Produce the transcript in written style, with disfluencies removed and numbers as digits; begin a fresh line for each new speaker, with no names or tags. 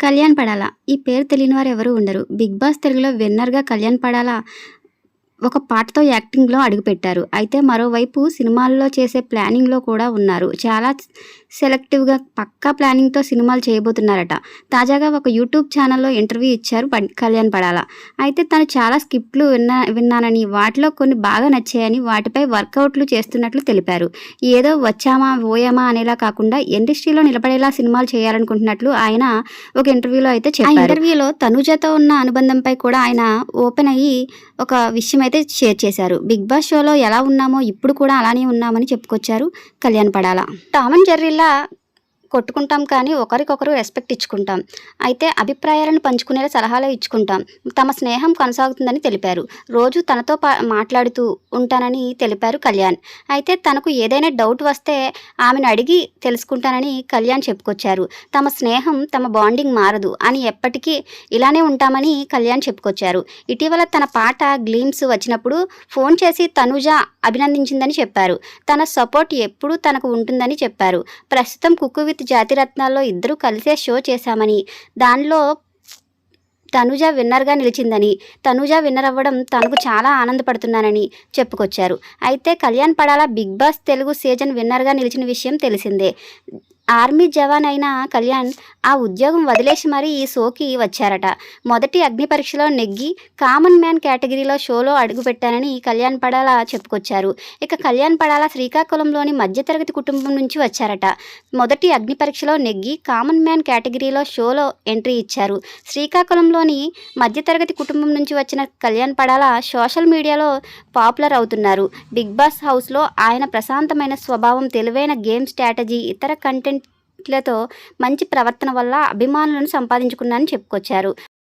కళ్యాణ్ పడాల ఈ పేరు తెలియని వారు ఎవరు ఉండరు. 'బిగ్ బాస్' తెలుగులో విన్నర్‌గా కళ్యాణ్ పడాల ఒక పాటతో యాక్టింగ్‌లో అడుగుపెట్టారు. అయితే మరోవైపు సినిమాల్లో చేసే ప్లానింగ్‌లో కూడా ఉన్నారు. చాలా సెలెక్టివ్‌గా పక్కా ప్లానింగ్‌తో సినిమాలు చేయబోతున్నారట. తాజాగా ఒక యూట్యూబ్ ఛానల్‌లో ఇంటర్వ్యూ ఇచ్చారు కళ్యాణ్ పడాల. అయితే తను చాలా స్క్రిప్ట్‌లు విన్నానని, వాటిలో కొన్ని బాగా నచ్చాయని, వాటిపై వర్కౌట్లు చేస్తున్నట్లు తెలిపారు. ఏదో వచ్చామా పోయామా అనేలా కాకుండా ఇండస్ట్రీలో నిలబడేలా సినిమాలు చేయాలనుకుంటున్నట్లు ఆయన ఒక ఇంటర్వ్యూలో అయితే చెప్పారు. ఆ ఇంటర్వ్యూలో తనుజతో ఉన్న అనుబంధంపై కూడా ఆయన ఓపెన్ అయ్యి ఒక విషయం అయితే షేర్ చేశారు. 'బిగ్ బాస్' షోలో ఎలా ఉన్నామో ఇప్పుడు కూడా అలానే ఉన్నామని చెప్పుకొచ్చారు కళ్యాణ్ పడాల. టామ్ అండ్ జెర్రీలా కొట్టుకుంటాం కానీ ఒకరికొకరు రెస్పెక్ట్ ఇచ్చుకుంటాం. అయితే అభిప్రాయాలను పంచుకునేలా సలహాలు ఇచ్చుకుంటాం. తమ స్నేహం కొనసాగుతుందని తెలిపారు. రోజు తనతో మాట్లాడుతూ ఉంటానని తెలిపారు కళ్యాణ్. అయితే తనకు ఏదైనా డౌట్ వస్తే ఆమెను అడిగి తెలుసుకుంటానని కళ్యాణ్ చెప్పుకొచ్చారు. తమ స్నేహం, తమ బాండింగ్ మారదు అని ఎప్పటికీ ఇలానే ఉంటామని కళ్యాణ్ చెప్పుకొచ్చారు. ఇటీవల తన పాట 'గ్లిమ్స్' వచ్చినప్పుడు ఫోన్ చేసి తనుజ అభినందించిందని చెప్పారు. తన సపోర్ట్ ఎప్పుడూ తనకు ఉంటుందని చెప్పారు. ప్రస్తుతం 'కుక్కు విత్ జాతిరత్నాల్లో' ఇద్దరూ కలిసే షో చేశామని, దానిలో తనుజ విన్నర్గా నిలిచిందని, తనుజ విన్నర్ అవ్వడం తనకు చాలా ఆనందపడుతున్నానని చెప్పుకొచ్చారు. అయితే Kalyan Padala 'big boss' Telugu season విన్నర్గా నిలిచిన విషయం తెలిసిందే. ఆర్మీ జవాన్ అయిన కళ్యాణ్ ఆ ఉద్యోగం వదిలేసి మరీ ఈ షోకి వచ్చారట. మొదటి అగ్ని పరీక్షలో నెగ్గి కామన్ మ్యాన్ కేటగిరీలో షోలో అడుగుపెట్టానని కళ్యాణ్ పడాల చెప్పుకొచ్చారు. ఇక కళ్యాణ్ పడాల శ్రీకాకుళంలోని మధ్యతరగతి కుటుంబం నుంచి వచ్చారట. మొదటి అగ్ని పరీక్షలో నెగ్గి కామన్ మ్యాన్ కేటగిరీలో షోలో ఎంట్రీ ఇచ్చారు. శ్రీకాకుళంలోని మధ్యతరగతి కుటుంబం నుంచి వచ్చిన కళ్యాణ్ పడాల సోషల్ మీడియాలో పాపులర్ అవుతున్నారు. 'బిగ్ బాస్' హౌస్లో ఆయన ప్రశాంతమైన స్వభావం, తెలివైన గేమ్ స్ట్రాటజీ, ఇతర కంటెంట్లతో మంచి ప్రవర్తన వల్ల అభిమానులను సంపాదించుకున్నారని చెప్పుకొచ్చారు.